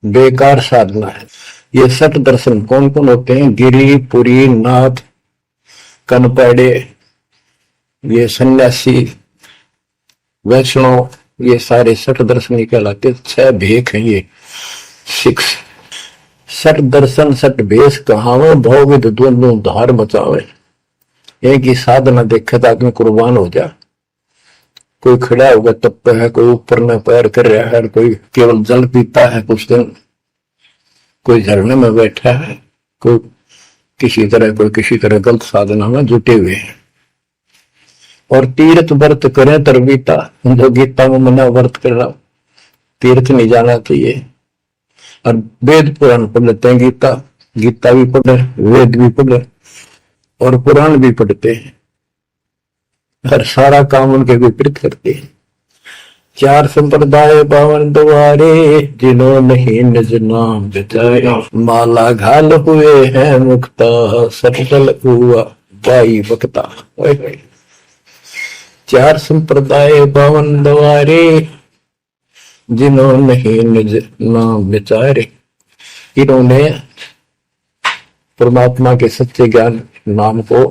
बेकार साधना है। ये सट दर्शन कौन कौन होते हैं? गिरी, पुरी, नाथ, कनपैड़े, ये सन्यासी, वैष्णव, ये सारे सट दर्शन कहलाते। 6 भेख हैं ये 6। सट दर्शन सट भेष कहावे, भवविद दोनों धार बचावे। एक ही साधना देखे तो आदमी कुर्बान हो जा। कोई खड़ा होगा तप है, कोई ऊपर में पैर कर रहा है, कोई केवल जल पीता है कुछ दिन, कोई झरने में बैठा है, कोई किसी तरह गलत साधना में जुटे हुए हैं। और तीर्थ व्रत करें तरबीता, जो गीता में मना व्रत कर रहा, तीर्थ नहीं जाना चाहिए। और वेद पुराण पढ़ लेते हैं, गीता भी पढ़े, वेद भी पढ़े और पुराण भी पढ़ते हैं, हर सारा काम उनके विपरीत करते हैं। 4 संप्रदाय पावन द्वारे, जिन्हों नहीं निज नाम बचाया, माला घाल हुए हैं मुक्ता, सफल हुआ बाई बकता। 4 संप्रदाय पावन द्वारे, जिन्हों नहीं निज नाम विचारे। इन्होंने परमात्मा के सच्चे ज्ञान नाम को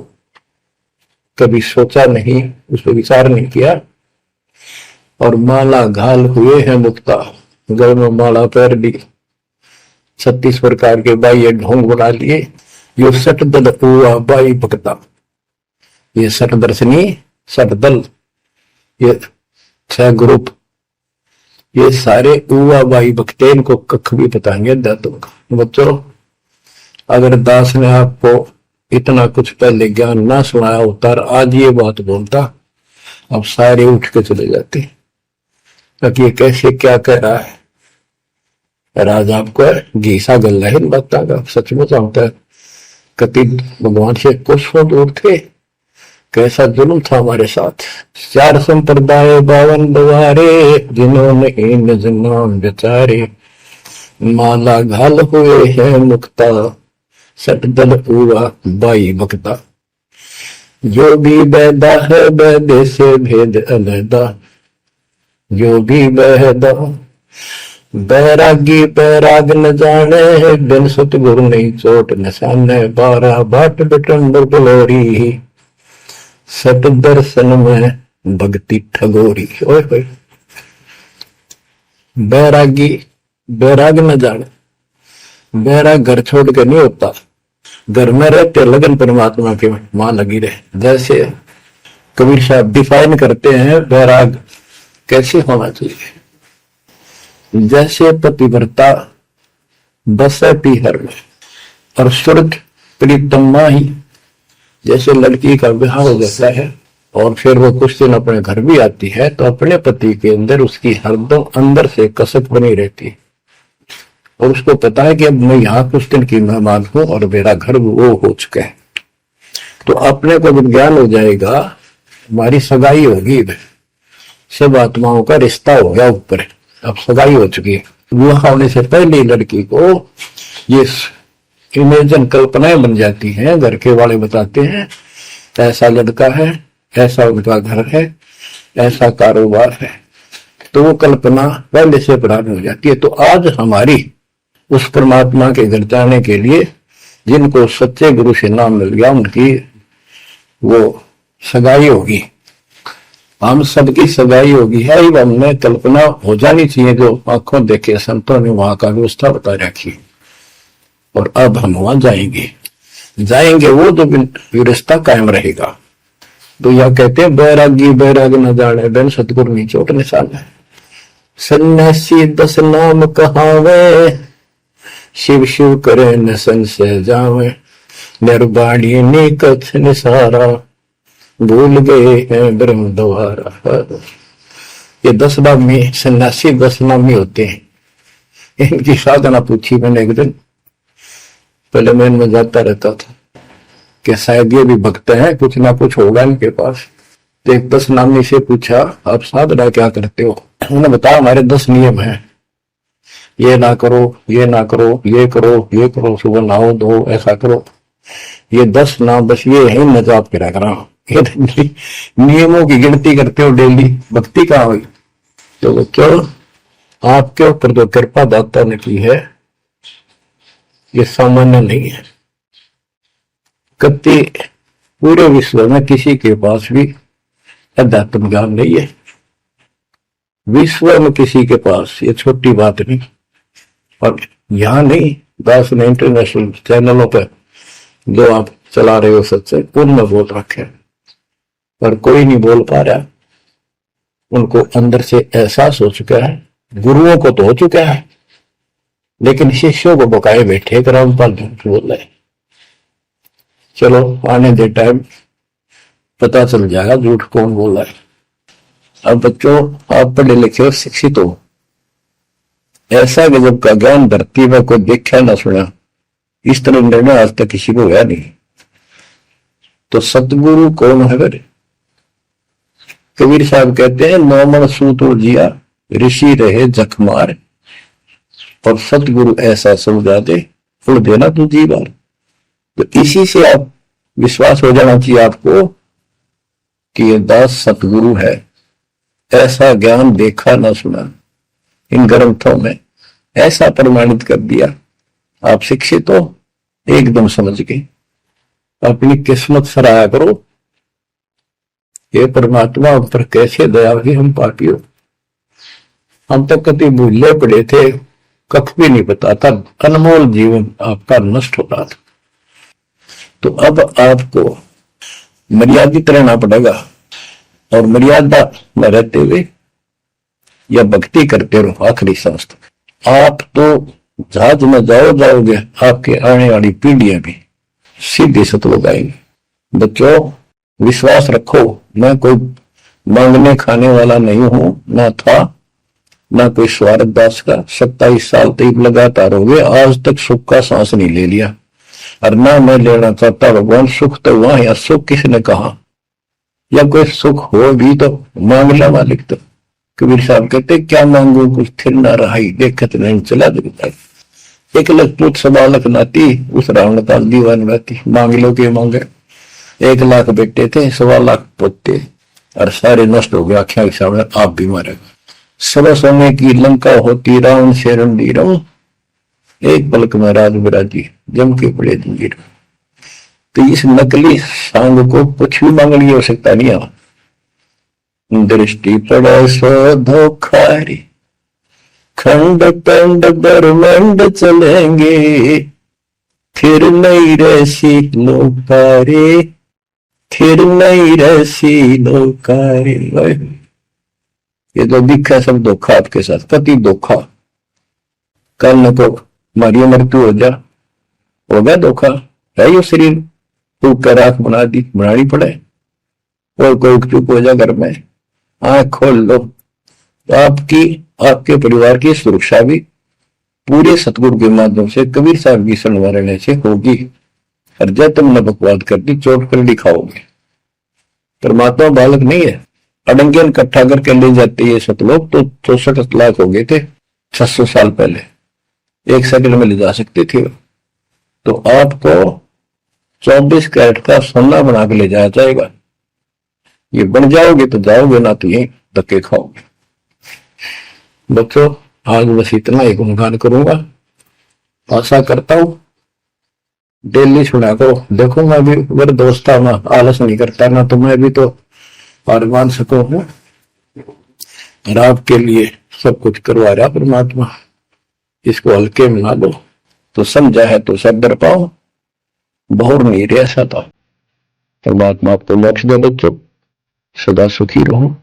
कभी सोचा नहीं, उस पर विचार नहीं किया। और माला घाल हुए हैं मुक्ता, गल में माला पैर ली, 36 प्रकार के बाह्य ढोंग बना लिए। यो सट दल हुआ बाई भक्ता, ये सट दर्शनी, सट दल, ये 6 ग्रुप, ये सारे उवा बाई भक्ते, इनको कख भी बताएंगे दातों का। बच्चों, अगर दास ने आपको इतना कुछ पहले ज्ञान ना सुनाया होता और आज ये बात बोलता, अब सारे उठ के चले जाते कि ये कैसे क्या कह रहा है। राज आपको घीसा गल है इन बातों का, सचमुच होता है। कति भगवान से कुछ दूर थे, कैसा जुल्म था हमारे साथ। 4 संप्रदाय 52 द्वारे, जिन्होंने निज नाम विचारे, माला घाल हुए हैं मुक्ता, सट दल हुआ बाई बकता। जो भी बैदा है बैदे से भेद अलहदा, जो भी बैदा बैरागी बैराग न जाने, बिन सतगुरु नहीं चोट निशाने, 12 बाट बिटंबर बलोरी, सत दर्शन में भक्ति ठगोरी। ओए बैरागी बैराग न जाने, बैराग घर छोड़ के नहीं होता, घर में रहते लगन परमात्मा के वहां लगी रहे। जैसे कबीर साहब डिफाइन करते हैं बैराग कैसे होना चाहिए। जैसे पतिव्रता बसे पीहर में और स्वर्ग प्रीतमा ही, जैसे लड़की का विवाह हो जाता है और फिर वो कुछ दिन अपने घर भी आती है, तो अपने पति के अंदर उसकी हरदम अंदर से कसक बनी रहती है और उसको पता है कि अब मैं यहाँ कुछ दिन की मेहमान हूं और मेरा घर वो हो चुका है। तो अपने को जब ज्ञान हो जाएगा, हमारी सगाई होगी, सब आत्माओं का रिश्ता हो गया ऊपर, अब सगाई हो चुकी है। विवाह होने से पहले लड़की को ये इमेजन कल्पनाएं बन जाती हैं। घर के वाले बताते हैं ऐसा लड़का है, ऐसा उनका घर है, ऐसा कारोबार है, तो वो कल्पना पहले से पुरानी हो जाती है। तो आज हमारी उस परमात्मा के घर जाने के लिए जिनको सच्चे गुरु से नाम मिल गया, उनकी वो सगाई होगी, हम सबकी सगाई होगी है, हमने कल्पना हो जानी चाहिए जो आंखों देखे संतों ने वहां का व्यवस्था बता रखी। और अब हम वहां जाएंगे वो जो रिश्ता कायम रहेगा। तो यह कहते हैं बैरागी बैराग न जाने बिन सतगुरु नी चोट निशान है। सन्यासी 10 नाम कहावे, शिव शिव करे न संशय जावे, निर्वाणी नी कछ निसारा, भूल गए हैं ब्रह्म द्वारा। ये 10 नामी सन्यासी 10 नामी होते हैं। इनकी साधना पूछी मैंने एक दिन, पहले मैं इनमें जाता रहता था कि शायद ये भी भक्त हैं, कुछ ना कुछ होगा इनके पास। तो एक 10 नामी से पूछा आप साधना क्या करते हो? उन्होंने बताया हमारे 10 नियम हैं, ये ना करो, ये ना करो, ये करो, ये करो, सुबह नहाओ धो, ऐसा करो। ये 10 नाम बस ये है न जाप करा करा। नियमों की गिनती करते हो डेली, भक्ति कहाँ हुई? तो बच्चों आपके ऊपर जो कृपा दाता ने की है ये सामान्य नहीं है। कति पूरे विश्व में किसी के पास भी अध्यात्म ज्ञान नहीं है। विश्व में किसी के पास, ये छोटी बात नहीं। और यहां नहीं, दास ने इंटरनेशनल चैनलों पर जो आप चला रहे हो सत्संग उनमें बोल रखे, पर कोई नहीं बोल पा रहा। उनको अंदर से एहसास हो चुका है, गुरुओं को तो हो चुका है, लेकिन शिष्यों को बकाए बैठे रामपाल झूठ बोल रहे। चलो आने दे टाइम, पता चल जाएगा झूठ कौन बोल रहा है। अब बच्चों आप पढ़े लिखे हो, शिक्षित हो, ऐसा गजब का ज्ञान धरती में कोई देखा ना सुना, इस तरह निर्णय आज तक किसी को हुआ नहीं। तो सतगुरु कौन है? फिर कबीर साहब कहते हैं नौमन सूतो जिया, ऋषि रहे जखमार, और सतगुरु ऐसा समझा दे उड़ देना तू जी बार। तो इसी से आप विश्वास हो जाना चाहिए आपको कि ये दास सतगुरु है। ऐसा ज्ञान देखा ना सुना इन ग्रंथों में, ऐसा प्रमाणित कर दिया। आप शिक्षित हो, एकदम समझ गए। अपनी किस्मत सराहा करो, ये परमात्मा ऊपर कैसे दया हुई। हम पापी हो, हम तो कभी भूले पड़े थे, कख भी नहीं पता था, अनमोल जीवन आपका नष्ट हो रहा था। तो अब आपको मर्यादित रहना पड़ेगा, और मर्यादा में रहते हुए या भक्ति करते रहो आखिरी सांस तक। आप तो जहाज में जाओगे, आपके आने वाली पीढ़ियां भी सीधे सतलोक आएंगे। बच्चों विश्वास रखो, मैं कोई मांगने खाने वाला नहीं हूं, ना था ना कोई स्वार्थ दास का। 27 साल तक लगातार हो गए, आज तक सुख का सांस नहीं ले लिया, और ना मैं लेना चाहता। भगवान सुख तो वहां, या सुख किसने कहा? या कोई सुख हो भी तो मांग ला मालिक। तो कबीर साहब कहते क्या मांगू कुछ थिर ना रहाई, देखत नहीं चला देता। 1 लाख पूछ 1.25 लाख नाती, उस रावण काल दीवान रहती। मांग लो के मांगे, 1 लाख बेटे थे, 1.25 लाख पोते, और सारे नष्ट हो गए आख्या के सामने। आप भी मारेगा। सब सोने की लंका होती, रावण से रणधीरम, एक पलक में राज विराजी, जम के पड़े जंजीर। तो इस नकली सांग को कुछ भी मांगने की आवश्यकता नहीं है। दृष्टि पड़े सो धोखारी, खंड पंड ब्रह्मंड चलेंगे, फिर नहीं रसी लोकारे, फिर नहीं रसी लोकारे। ये तो दिखा सब धोखा आपके साथ, कति धोखा। कल न को मारियो मृत्यु हो जा, हो गया धोखा, है यो शरीर फूक कर आंख बनानी पड़े, और कोई चुप हो जा घर में, आंख खोल लो। तो आपके परिवार की सुरक्षा भी पूरे सतगुरु के माध्यम से, कबीर साहब की शरण से होगी। और जब तुमने बकवाद कर दी, चोट कर दिखाओगे। परमात्मा बालक नहीं है, अड़ंगियन इकट्ठा करके ले जाते ये सतलोक। तो 64 लाख हो गए थे 600 साल पहले, 1 सेकंड में ले जा सकते थे। तो आपको 24 कैरेट का सोना बना के ले जाया जाएगा। ये बन जाओगे तो जाओगे, ना तो यही धक्के खाओगे। बच्चों आज बस इतना ही गुणगान करूंगा। आशा करता हूं डेली सुना करो। देखो मैं भी अगर दोस्त था ना, आलस नहीं करता ना, तो मैं भी तो हार मान सकूं ना। और आपके लिए सब कुछ करवा रहा परमात्मा, इसको हल्के में ना लो। तो समझा है तो सदर पाओ, बहुर नहीं रह ऐसा था। परमात्मा आपको मोक्ष दे बच्चों, सदा सुखी रहो।